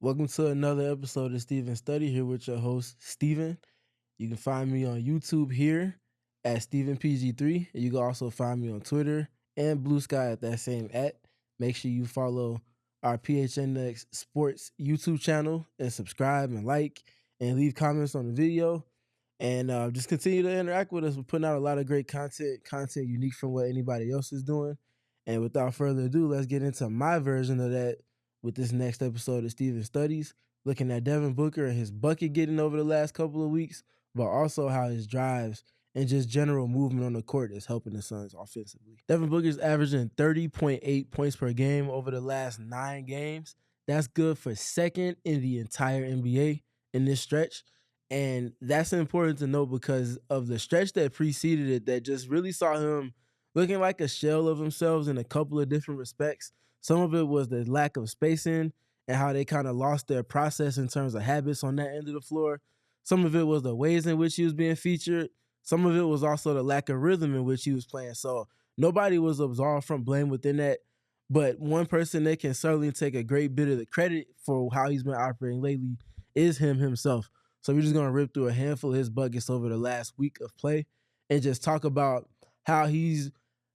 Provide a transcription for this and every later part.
Welcome to another episode of Steven Study here with your host, Steven. You can find me on YouTube here at StevenPG3. And you can also find me on Twitter and Blue Sky at that same @. Make sure you follow our PHNX Sports YouTube channel and subscribe and like and leave comments on the video. And just continue to interact with us. We're putting out a lot of great content unique from what anybody else is doing. And without further ado, let's get into my version of that with this next episode of Steven Studies, looking at Devin Booker and his bucket getting over the last couple of weeks, but also how his drives and just general movement on the court is helping the Suns offensively. Devin Booker's averaging 30.8 points per game over the last 9 games. That's good for second in the entire NBA in this stretch. And that's important to note because of the stretch that preceded it that just really saw him looking like a shell of himself in a couple of different respects. Some of it was the lack of spacing and how they kind of lost their process in terms of habits on that end of the floor. Some of it was the ways in which he was being featured. Some of it was also the lack of rhythm in which he was playing. So nobody was absolved from blame within that. But one person that can certainly take a great bit of the credit for how he's been operating lately is him himself. So we're just going to rip through a handful of his buckets over the last week of play and just talk about how he's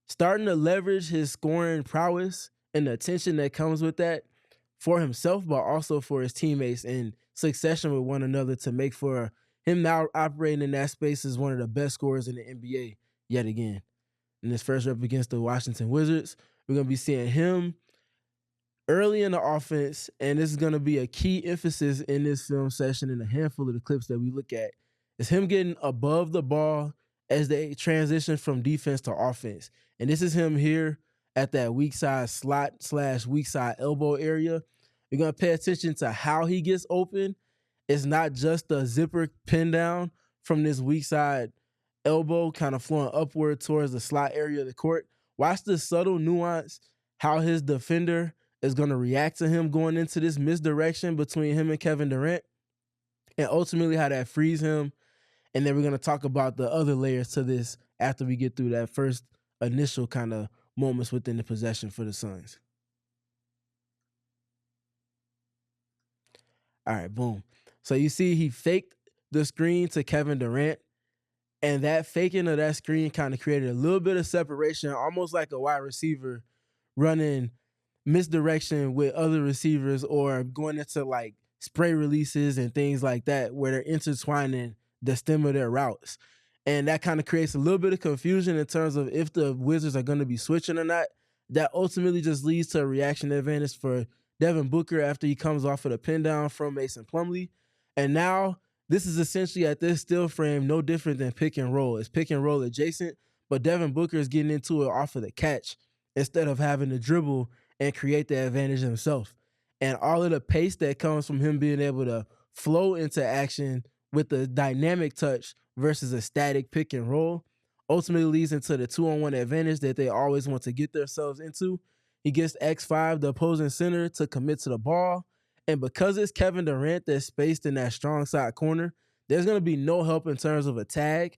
starting to leverage his scoring prowess and the attention that comes with that for himself, but also for his teammates in succession with one another to make for him now operating in that space as one of the best scorers in the NBA yet again. In this first rep against the Washington Wizards, we're going to be seeing him early in the offense, and this is going to be a key emphasis in this film session and a handful of the clips that we look at, is him getting above the ball as they transition from defense to offense. And this is him here at that weak side slot / weak side elbow area. You're going to pay attention to how he gets open. It's not just the zipper pin down from this weak side elbow kind of flowing upward towards the slot area of the court. Watch the subtle nuance, how his defender is going to react to him going into this misdirection between him and Kevin Durant, and ultimately how that frees him. And then we're going to talk about the other layers to this after we get through that first initial kind of moments within the possession for the Suns. All right, boom. So you see he faked the screen to Kevin Durant, and that faking of that screen kind of created a little bit of separation, almost like a wide receiver running misdirection with other receivers or going into like spray releases and things like that where they're intertwining the stem of their routes. And that kind of creates a little bit of confusion in terms of if the Wizards are going to be switching or not. That ultimately just leads to a reaction advantage for Devin Booker after he comes off of the pin down from Mason Plumlee. And now this is essentially at this still frame no different than pick and roll. It's pick and roll adjacent, but Devin Booker is getting into it off of the catch instead of having to dribble and create the advantage himself. And all of the pace that comes from him being able to flow into action with the dynamic touch versus a static pick and roll ultimately leads into the 2-on-1 advantage that they always want to get themselves into. He gets X5, the opposing center, to commit to the ball. And because it's Kevin Durant that's spaced in that strong side corner, there's going to be no help in terms of a tag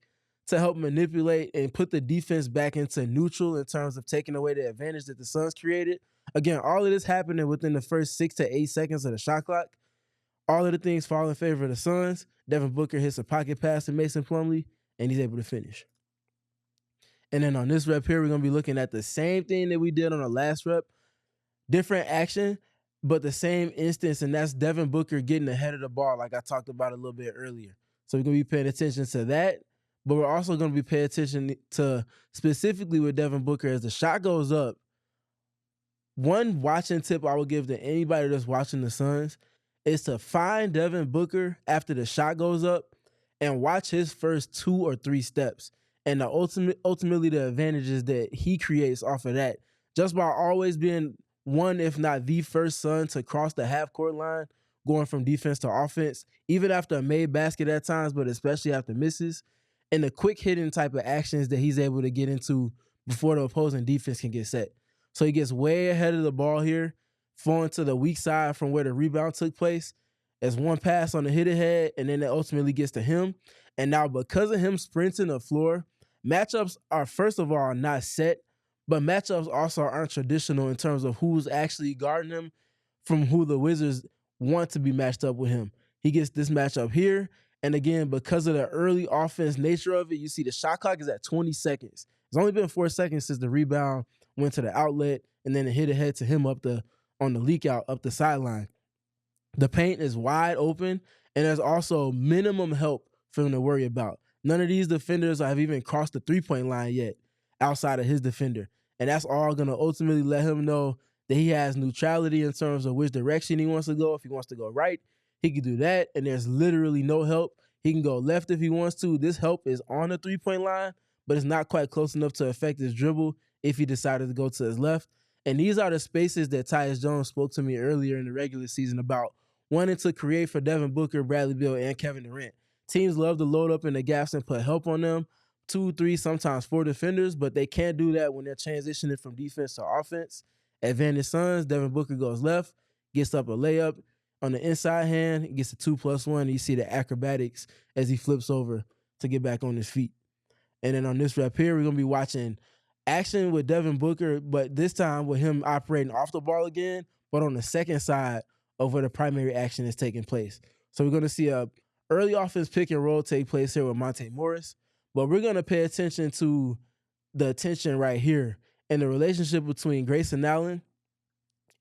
to help manipulate and put the defense back into neutral in terms of taking away the advantage that the Suns created. Again, all of this happening within the first 6 to 8 seconds of the shot clock. All of the things fall in favor of the Suns. Devin Booker hits a pocket pass to Mason Plumlee, and he's able to finish. And then on this rep here, we're going to be looking at the same thing that we did on the last rep. Different action, but the same instance, and that's Devin Booker getting ahead of the ball like I talked about a little bit earlier. So we're going to be paying attention to that, but we're also going to be paying attention to specifically with Devin Booker as the shot goes up. One watching tip I would give to anybody that's watching the Suns is to find Devin Booker after the shot goes up and watch his first 2 or 3 steps and ultimately the advantages that he creates off of that, just by always being one, if not the first Sun to cross the half-court line, going from defense to offense, even after a made basket at times, but especially after misses, and the quick hitting type of actions that he's able to get into before the opposing defense can get set. So he gets way ahead of the ball here, falling to the weak side from where the rebound took place. As one pass on the hit ahead, and then it ultimately gets to him. And now because of him sprinting the floor, matchups are, first of all, not set, but matchups also aren't traditional in terms of who's actually guarding him from who the Wizards want to be matched up with him. He gets this matchup here. And again, because of the early offense nature of it, you see the shot clock is at 20 seconds. It's only been 4 seconds since the rebound went to the outlet and then it hit ahead to him on the leak out up the sideline. The paint is wide open, and there's also minimum help for him to worry about. None of these defenders have even crossed the three-point line yet outside of his defender. And that's all going to ultimately let him know that he has neutrality in terms of which direction he wants to go. If he wants to go right, he can do that, and there's literally no help. He can go left if he wants to. This help is on the three-point line, but it's not quite close enough to affect his dribble if he decided to go to his left. And these are the spaces that Tyus Jones spoke to me earlier in the regular season about wanting to create for Devin Booker, Bradley Beal, and Kevin Durant. Teams love to load up in the gaps and put help on them, 2, 3, sometimes 4 defenders, but they can't do that when they're transitioning from defense to offense. Advantage Suns, Devin Booker goes left, gets up a layup on the inside hand, gets a 2+1. And you see the acrobatics as he flips over to get back on his feet. And then on this rep here, we're going to be watching action with Devin Booker, but this time with him operating off the ball again, but on the second side of where the primary action is taking place. So we're going to see a early offense pick and roll take place here with Monte Morris, but we're going to pay attention to the tension right here and the relationship between Grayson Allen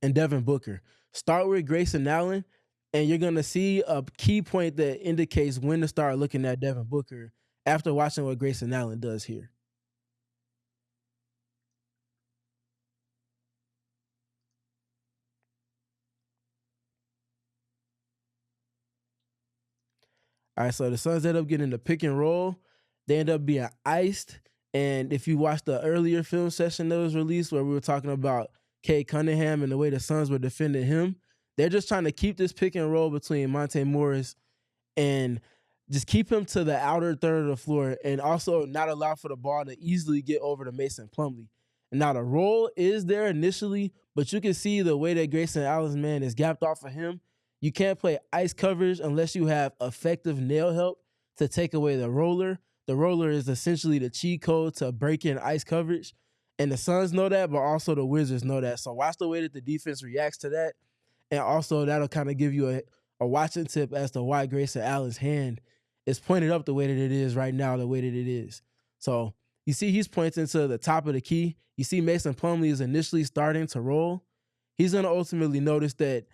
and Devin Booker. Start with Grayson Allen, and you're going to see a key point that indicates when to start looking at Devin Booker after watching what Grayson Allen does here. All right, so the Suns end up getting the pick and roll. They end up being iced. And if you watch the earlier film session that was released where we were talking about Cade Cunningham and the way the Suns were defending him, they're just trying to keep this pick and roll between Monte Morris and just keep him to the outer third of the floor and also not allow for the ball to easily get over to Mason Plumlee. And now the roll is there initially, but you can see the way that Grayson Allen's man is gapped off of him. You can't play ice coverage unless you have effective nail help to take away the roller. The roller is essentially the cheat code to break in ice coverage. And the Suns know that, but also the Wizards know that. So watch the way that the defense reacts to that. And also that'll kind of give you a watching tip as to why Grayson Allen's hand is pointed up the way that it is right now, the way that it is. So you see he's pointing to the top of the key. You see Mason Plumlee is initially starting to roll. He's going to ultimately notice that,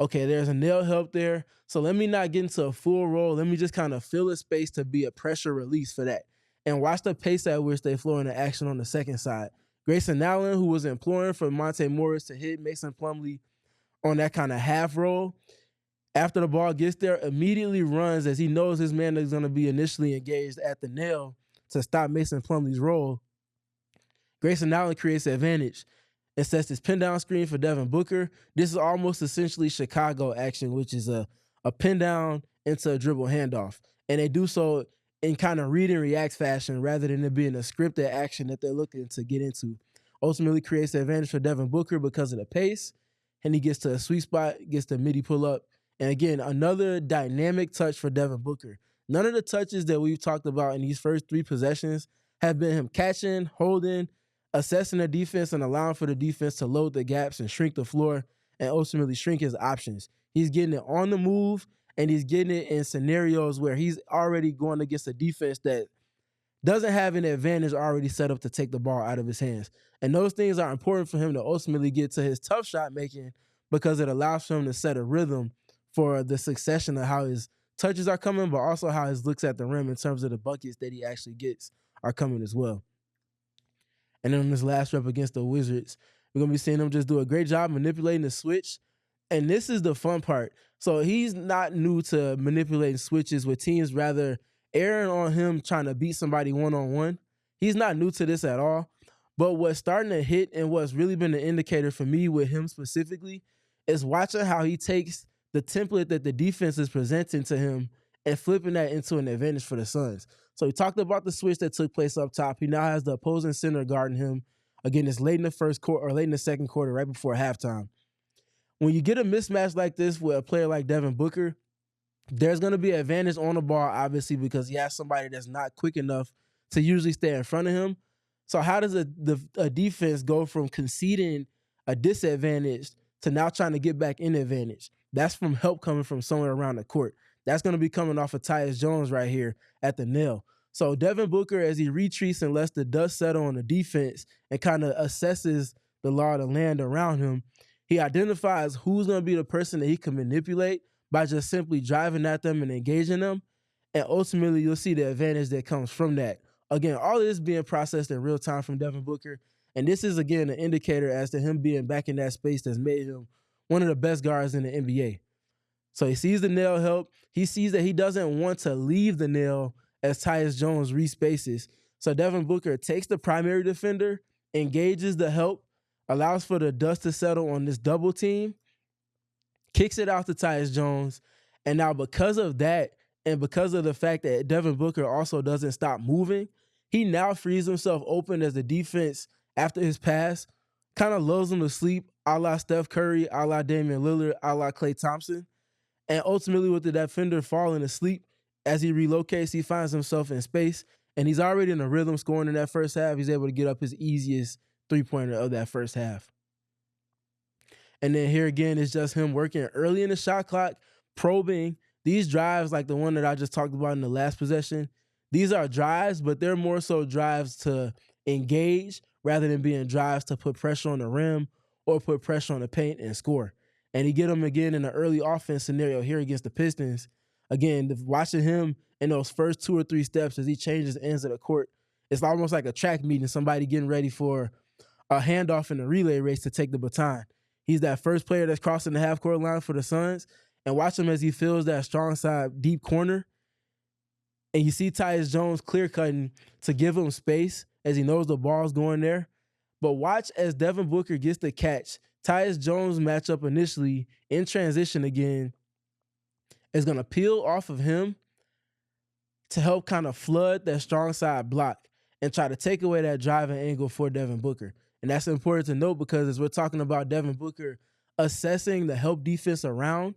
okay, there's a nail help there. So let me not get into a full roll. Let me just kind of fill a space to be a pressure release for that. And watch the pace at which they flow into action on the second side. Grayson Allen, who was imploring for Monte Morris to hit Mason Plumlee on that kind of half roll, after the ball gets there, immediately runs as he knows his man is going to be initially engaged at the nail to stop Mason Plumlee's roll. Grayson Allen creates the advantage and sets this pin down screen for Devin Booker. This is almost essentially Chicago action, which is a pin down into a dribble handoff. And they do so in kind of read and react fashion rather than it being a scripted action that they're looking to get into. Ultimately creates the advantage for Devin Booker because of the pace. And he gets to a sweet spot, gets the midi pull up. And again, another dynamic touch for Devin Booker. None of the touches that we've talked about in these first 3 possessions have been him catching, holding, assessing the defense, and allowing for the defense to load the gaps and shrink the floor and ultimately shrink his options. He's getting it on the move, and he's getting it in scenarios where he's already going against a defense that doesn't have an advantage already set up to take the ball out of his hands. And those things are important for him to ultimately get to his tough shot making because it allows for him to set a rhythm for the succession of how his touches are coming, but also how his looks at the rim in terms of the buckets that he actually gets are coming as well. And then on this last rep against the Wizards, we're going to be seeing him just do a great job manipulating the switch. And this is the fun part. So he's not new to manipulating switches with teams rather erring on him trying to beat somebody one-on-one. He's not new to this at all. But what's starting to hit and what's really been an indicator for me with him specifically is watching how he takes the template that the defense is presenting to him and flipping that into an advantage for the Suns. So we talked about the switch that took place up top. He now has the opposing center guarding him. Again, it's late in the first quarter or late in the second quarter, right before halftime. When you get a mismatch like this with a player like Devin Booker, there's going to be an advantage on the ball, obviously, because he has somebody that's not quick enough to usually stay in front of him. So how does a defense go from conceding a disadvantage to now trying to get back in advantage? That's from help coming from somewhere around the court. That's going to be coming off of Tyus Jones right here at the nail. So Devin Booker, as he retreats and lets the dust settle on the defense and kind of assesses the law of the land around him, he identifies who's going to be the person that he can manipulate by just simply driving at them and engaging them. And ultimately, you'll see the advantage that comes from that. Again, all of this being processed in real time from Devin Booker. And this is, again, an indicator as to him being back in that space that's made him one of the best guards in the NBA. So he sees the nail help. He sees that he doesn't want to leave the nail as Tyus Jones respaces. So Devin Booker takes the primary defender, engages the help, allows for the dust to settle on this double team, kicks it out to Tyus Jones. And now because of that, and because of the fact that Devin Booker also doesn't stop moving, he now frees himself open as the defense, after his pass, kind of lulls him to sleep, a la Steph Curry, a la Damian Lillard, a la Klay Thompson. And ultimately, with the defender falling asleep, as he relocates, he finds himself in space, and he's already in a rhythm scoring in that first half. He's able to get up his easiest three-pointer of that first half. And then here again, it's just him working early in the shot clock, probing. These drives, like the one that I just talked about in the last possession, these are drives, but they're more so drives to engage rather than being drives to put pressure on the rim or put pressure on the paint and score. And he get them again in the early offense scenario here against the Pistons. Again, watching him in those first 2 or 3 steps as he changes ends of the court, it's almost like a track meeting, somebody getting ready for a handoff in the relay race to take the baton. He's that first player that's crossing the half-court line for the Suns, and watch him as he fills that strong side deep corner. And you see Tyus Jones clear-cutting to give him space as he knows the ball's going there. But watch as Devin Booker gets the catch. Tyus Jones matchup initially in transition again is going to peel off of him to help kind of flood that strong side block and try to take away that driving angle for Devin Booker. And that's important to note because as we're talking about Devin Booker assessing the help defense around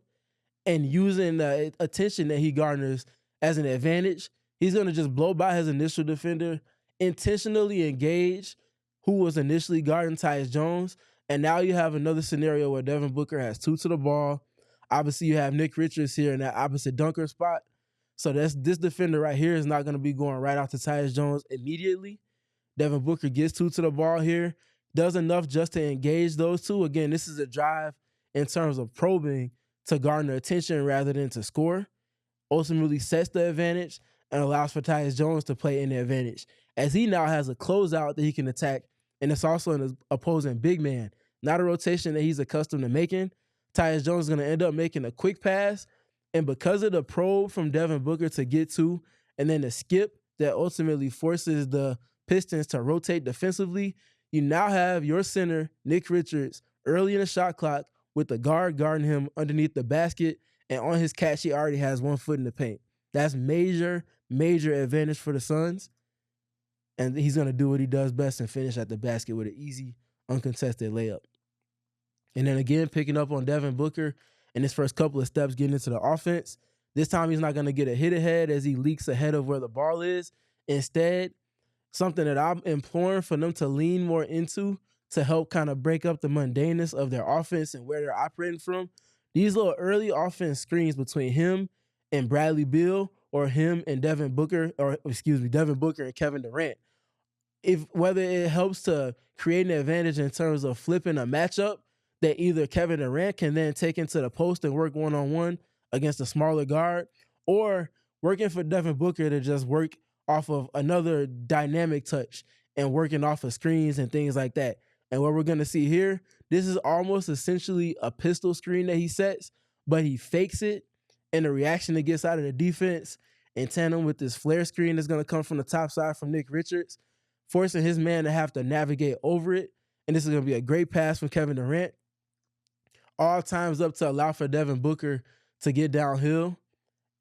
and using the attention that he garners as an advantage, he's going to just blow by his initial defender, intentionally engage who was initially guarding Tyus Jones. And now you have another scenario where Devin Booker has 2 to the ball. Obviously, you have Nick Richards here in that opposite dunker spot. So this defender right here is not going to be going right out to Tyus Jones immediately. Devin Booker gets 2 to the ball here, does enough just to engage those two. Again, this is a drive in terms of probing to garner attention rather than to score. Ultimately sets the advantage and allows for Tyus Jones to play in the advantage, as he now has a closeout that he can attack, and it's also an opposing big man, not a rotation that he's accustomed to making. Tyus Jones is going to end up making a quick pass, and because of the probe from Devin Booker to get to, and then the skip that ultimately forces the Pistons to rotate defensively, you now have your center, Nick Richards, early in the shot clock with the guard guarding him underneath the basket, and on his catch, he already has 1 foot in the paint. That's major, major advantage for the Suns. And he's going to do what he does best and finish at the basket with an easy, uncontested layup. And then again, picking up on Devin Booker in his first couple of steps getting into the offense. This time he's not going to get a hit ahead as he leaks ahead of where the ball is. Instead, something that I'm imploring for them to lean more into to help kind of break up the mundaneness of their offense and where they're operating from. These little early offense screens between him and Bradley Beal or him and Devin Booker and Kevin Durant. Whether it helps to create an advantage in terms of flipping a matchup that either Kevin Durant can then take into the post and work one-on-one against a smaller guard, or working for Devin Booker to just work off of another dynamic touch and working off of screens and things like that. And what we're going to see here, this is almost essentially a pistol screen that he sets, but he fakes it, and the reaction that gets out of the defense in tandem with this flare screen that's going to come from the top side from Nick Richards, forcing his man to have to navigate over it. And this is going to be a great pass from Kevin Durant. All times up to allow for Devin Booker to get downhill.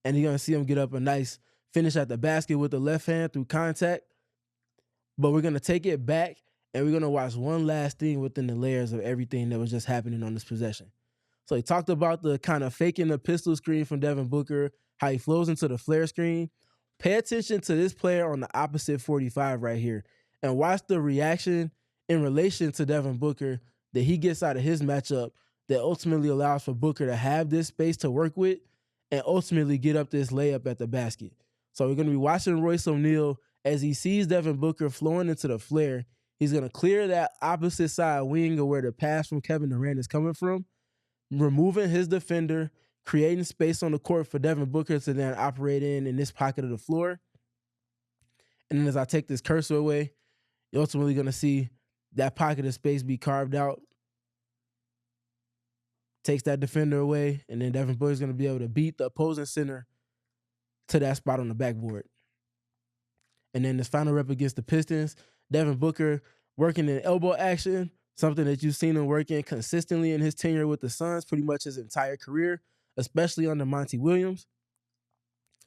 And you're going to see him get up a nice finish at the basket with the left hand through contact. But we're going to take it back, and we're going to watch one last thing within the layers of everything that was just happening on this possession. So he talked about the kind of faking the pistol screen from Devin Booker, how he flows into the flare screen. Pay attention to this player on the opposite 45 right here and watch the reaction in relation to Devin Booker that he gets out of his matchup that ultimately allows for Booker to have this space to work with and ultimately get up this layup at the basket. So we're going to be watching Royce O'Neal as he sees Devin Booker flowing into the flare. He's going to clear that opposite side wing of where the pass from Kevin Durant is coming from, removing his defender, creating space on the court for Devin Booker to then operate in this pocket of the floor. And then as I take this cursor away, you're ultimately going to see that pocket of space be carved out. Takes that defender away, and then Devin Booker is going to be able to beat the opposing center to that spot on the backboard. And then this final rep against the Pistons, Devin Booker working in elbow action, something that you've seen him working consistently in his tenure with the Suns pretty much his entire career, especially under Monty Williams.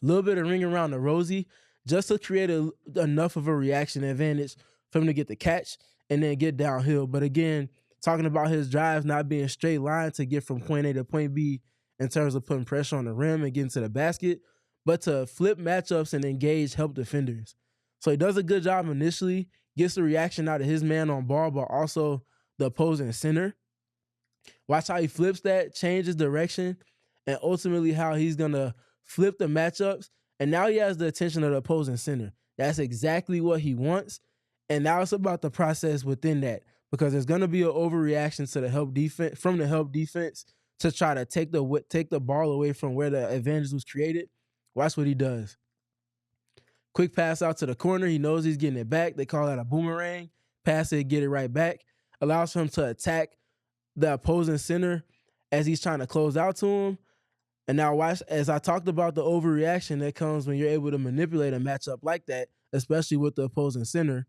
A little bit of ring around the rosy just to create enough of a reaction advantage for him to get the catch and then get downhill. But again, talking about his drives not being straight line to get from point A to point B in terms of putting pressure on the rim and getting to the basket, but to flip matchups and engage help defenders. So he does a good job initially, gets the reaction out of his man on ball, but also the opposing center. Watch how he flips that, changes direction, and ultimately how he's going to flip the matchups. And now he has the attention of the opposing center. That's exactly what he wants. And now it's about the process within that, because there's going to be an overreaction to the help defense from the help defense to try to take the ball away from where the advantage was created. Watch what he does. Quick pass out to the corner. He knows he's getting it back. They call that a boomerang. Pass it, get it right back. Allows for him to attack the opposing center as he's trying to close out to him. And now watch, as I talked about the overreaction that comes when you're able to manipulate a matchup like that, especially with the opposing center.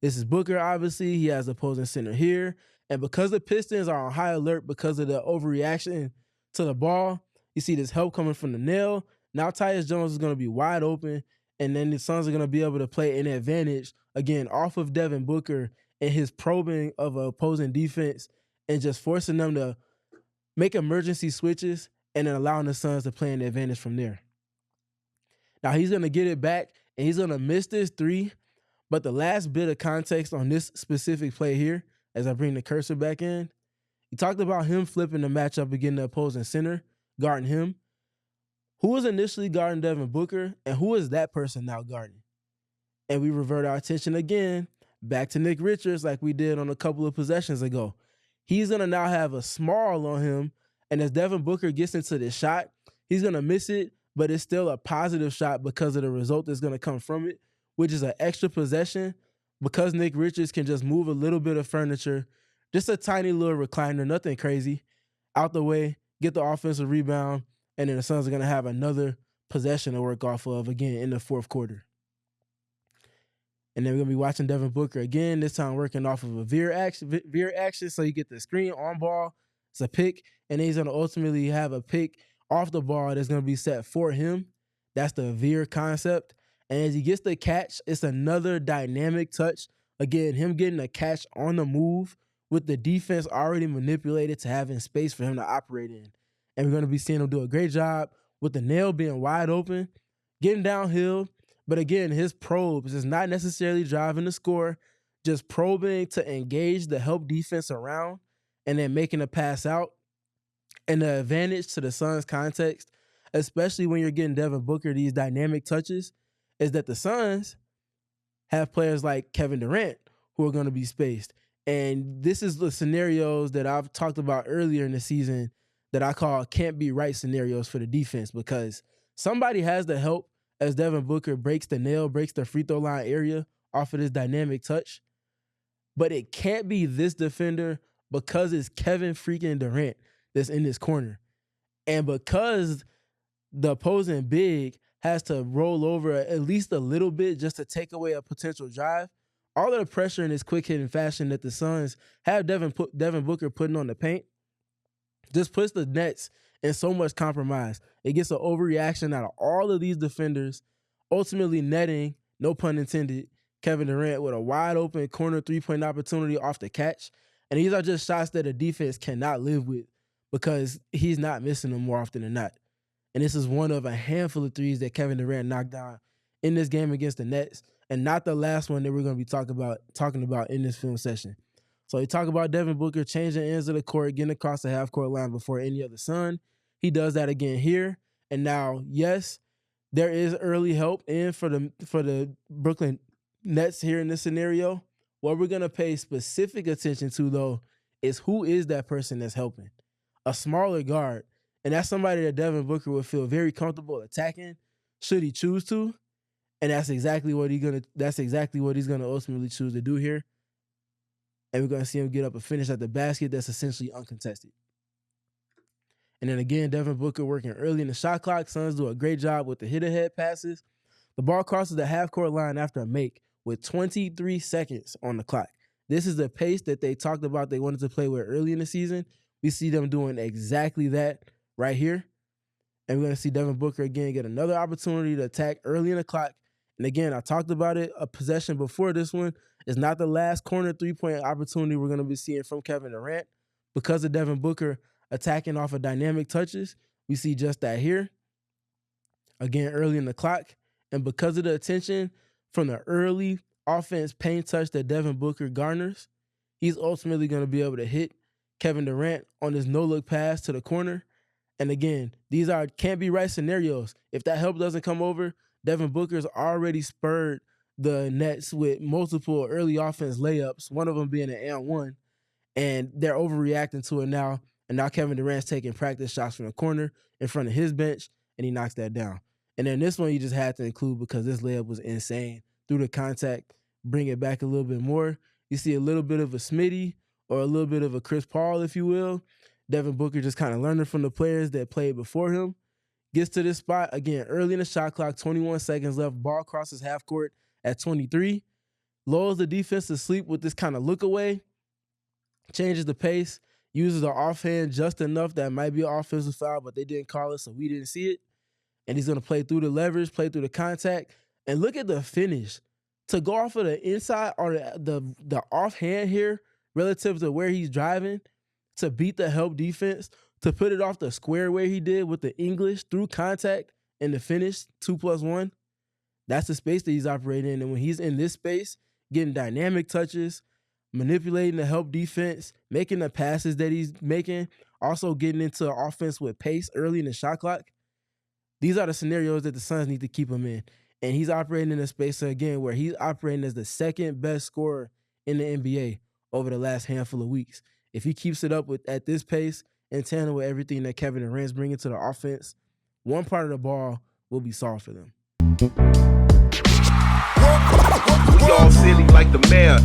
This is Booker, obviously. He has the opposing center here. And because the Pistons are on high alert because of the overreaction to the ball, you see this help coming from the nail. Now Tyus Jones is going to be wide open, and then the Suns are going to be able to play an advantage, again, off of Devin Booker and his probing of an opposing defense and just forcing them to make emergency switches and then allowing the Suns to play an advantage from there. Now he's going to get it back, and he's going to miss this three. But the last bit of context on this specific play here, as I bring the cursor back in, he talked about him flipping the matchup against the opposing center, guarding him. Who was initially guarding Devin Booker, and who is that person now guarding? And we revert our attention again back to Nick Richards like we did on a couple of possessions ago. He's going to now have a small on him, and as Devin Booker gets into this shot, he's going to miss it, but it's still a positive shot because of the result that's going to come from it, which is an extra possession because Nick Richards can just move a little bit of furniture, just a tiny little recliner, nothing crazy, out the way, get the offensive rebound, and then the Suns are going to have another possession to work off of again in the fourth quarter. And then we're going to be watching Devin Booker again, this time working off of a veer action. So you get the screen on ball, it's a pick, and then he's going to ultimately have a pick off the ball that's going to be set for him. That's the veer concept. And as he gets the catch, it's another dynamic touch. Again, him getting a catch on the move with the defense already manipulated to having space for him to operate in. And we're going to be seeing him do a great job with the nail being wide open, getting downhill. But again, his probes is not necessarily driving the score, just probing to engage the help defense around and then making a pass out. And the advantage to the Suns' context, especially when you're getting Devin Booker these dynamic touches, is that the Suns have players like Kevin Durant who are going to be spaced. And this is the scenarios that I've talked about earlier in the season that I call can't be right scenarios for the defense, because somebody has to help as Devin Booker breaks the nail, breaks the free throw line area off of this dynamic touch. But it can't be this defender because it's Kevin freaking Durant that's in this corner. And because the opposing big has to roll over at least a little bit just to take away a potential drive, all of the pressure in this quick-hitting fashion that the Suns have Devin Booker putting on the paint just puts the Nets in so much compromise. It gets an overreaction out of all of these defenders, ultimately netting, no pun intended, Kevin Durant with a wide-open corner three-point opportunity off the catch. And these are just shots that a defense cannot live with because he's not missing them more often than not. And this is one of a handful of threes that Kevin Durant knocked down in this game against the Nets, and not the last one that we're going to be talking about in this film session. So you talk about Devin Booker changing ends of the court, getting across the half-court line before any other Sun. He does that again here. And now, yes, there is early help in for the Brooklyn Nets here in this scenario. What we're going to pay specific attention to, though, is who is that person that's helping. A smaller guard. And that's somebody that Devin Booker would feel very comfortable attacking should he choose to. And that's exactly what he's gonna ultimately choose to do here. And we're gonna see him get up and finish at the basket that's essentially uncontested. And then again, Devin Booker working early in the shot clock. Suns do a great job with the hit-ahead passes. The ball crosses the half-court line after a make with 23 seconds on the clock. This is the pace that they talked about they wanted to play with early in the season. We see them doing exactly that right here. And we're going to see Devin Booker again get another opportunity to attack early in the clock. And again, I talked about it, a possession before this one. It's not the last corner three-point opportunity we're going to be seeing from Kevin Durant. Because of Devin Booker attacking off of dynamic touches, we see just that here. Again, early in the clock. And because of the attention from the early offense paint touch that Devin Booker garners, he's ultimately going to be able to hit Kevin Durant on this no-look pass to the corner. And again, these can't be right scenarios. If that help doesn't come over, Devin Booker's already spurred the Nets with multiple early offense layups, one of them being an and-one, and they're overreacting to it now. And now Kevin Durant's taking practice shots from the corner in front of his bench, and he knocks that down. And then this one you just had to include because this layup was insane. Through the contact, bring it back a little bit more. You see a little bit of a Smitty or a little bit of a Chris Paul, if you will. Devin Booker just kind of learning from the players that played before him. Gets to this spot, again, early in the shot clock, 21 seconds left. Ball crosses half court at 23. Lulls the defense to sleep with this kind of look away. Changes the pace. Uses the offhand just enough that might be an offensive foul, but they didn't call it, so we didn't see it. And he's going to play through the leverage, play through the contact. And look at the finish. To go off of the inside or the offhand here relative to where he's driving, to beat the help defense, to put it off the square way he did with the English through contact and the finish 2+1, that's the space that he's operating in. And when he's in this space, getting dynamic touches, manipulating the help defense, making the passes that he's making, also getting into offense with pace early in the shot clock, these are the scenarios that the Suns need to keep him in. And he's operating in a space, again, where he's operating as the second best scorer in the NBA over the last handful of weeks. If he keeps it up at this pace, in tandem with everything that Kevin Durant's bringing to the offense, one part of the ball will be solved for them. We all silly like the mayor.